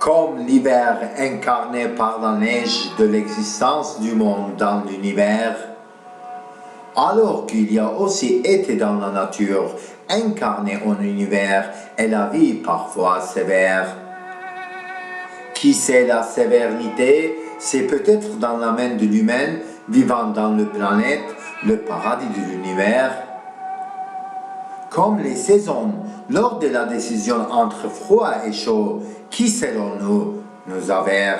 Comme l'hiver incarné par la neige de l'existence du monde dans l'univers, alors qu'il y a aussi été dans la nature, incarné en univers, et la vie parfois sévère. Qui sait la sévérité, c'est peut-être dans la main de l'humain vivant dans le planète, le paradis de l'univers. Comme les saisons, lors de la décision entre froid et chaud, qui selon nous avère.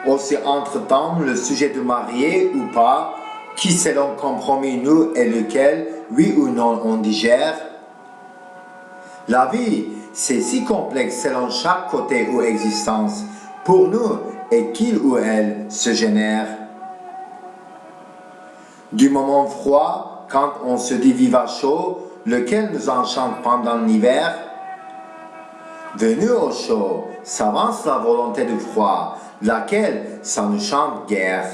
Aussi entre-temps, le sujet de marier ou pas, qui selon compromis nous et lequel, oui ou non, on digère. La vie, c'est si complexe selon chaque côté ou existence, pour nous et qu'il ou elle se génère. Du moment froid, quand on se dit viva chaud, lequel nous enchante pendant l'hiver. Venu au chaud, s'avance la volonté du froid, laquelle ça ne chante guère.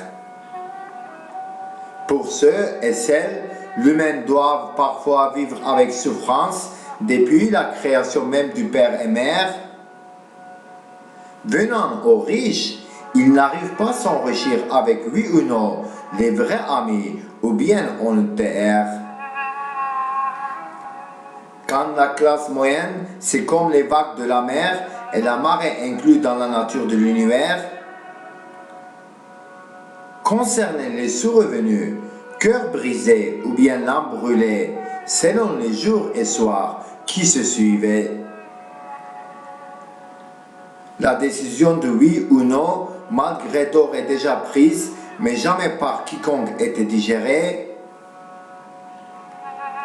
Pour ceux et celles, l'humain doit parfois vivre avec souffrance depuis la création même du Père et Mère. Venant aux riches, ils n'arrivent pas à s'enrichir avec oui ou non les vrais amis ou bien on le terre. Quand la classe moyenne, c'est comme les vagues de la mer et la marée inclue dans la nature de l'univers. Concernant les sous-revenus, cœur brisé ou bien l'âme brûlée, selon les jours et soirs qui se suivaient. La décision de oui ou non, malgré tort, est déjà prise, mais jamais par quiconque était digérée.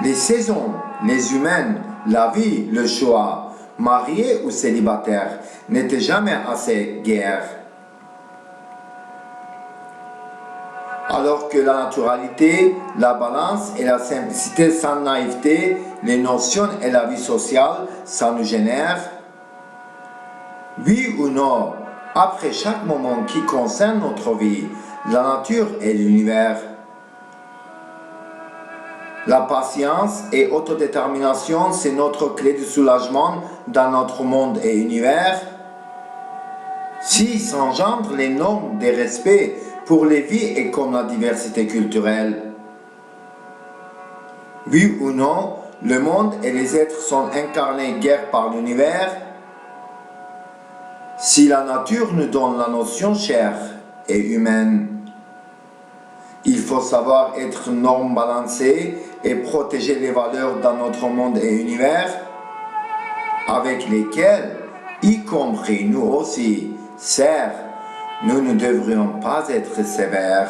Les saisons, les humains, la vie, le choix, marié ou célibataire, n'étaient jamais assez guère. Alors que la naturalité, la balance et la simplicité sans naïveté, les notions et la vie sociale, ça nous génère. Oui ou non, après chaque moment qui concerne notre vie, la nature et l'univers. La patience et autodétermination, c'est notre clé de soulagement dans notre monde et univers. Si s'engendrent les normes des respects pour les vies et comme la diversité culturelle. Oui ou non, le monde et les êtres sont incarnés guère par l'univers. Si la nature nous donne la notion chère et humaine, il faut savoir être norme balancée et protéger les valeurs dans notre monde et univers, avec lesquelles, y compris nous aussi, certes, nous ne devrions pas être sévères.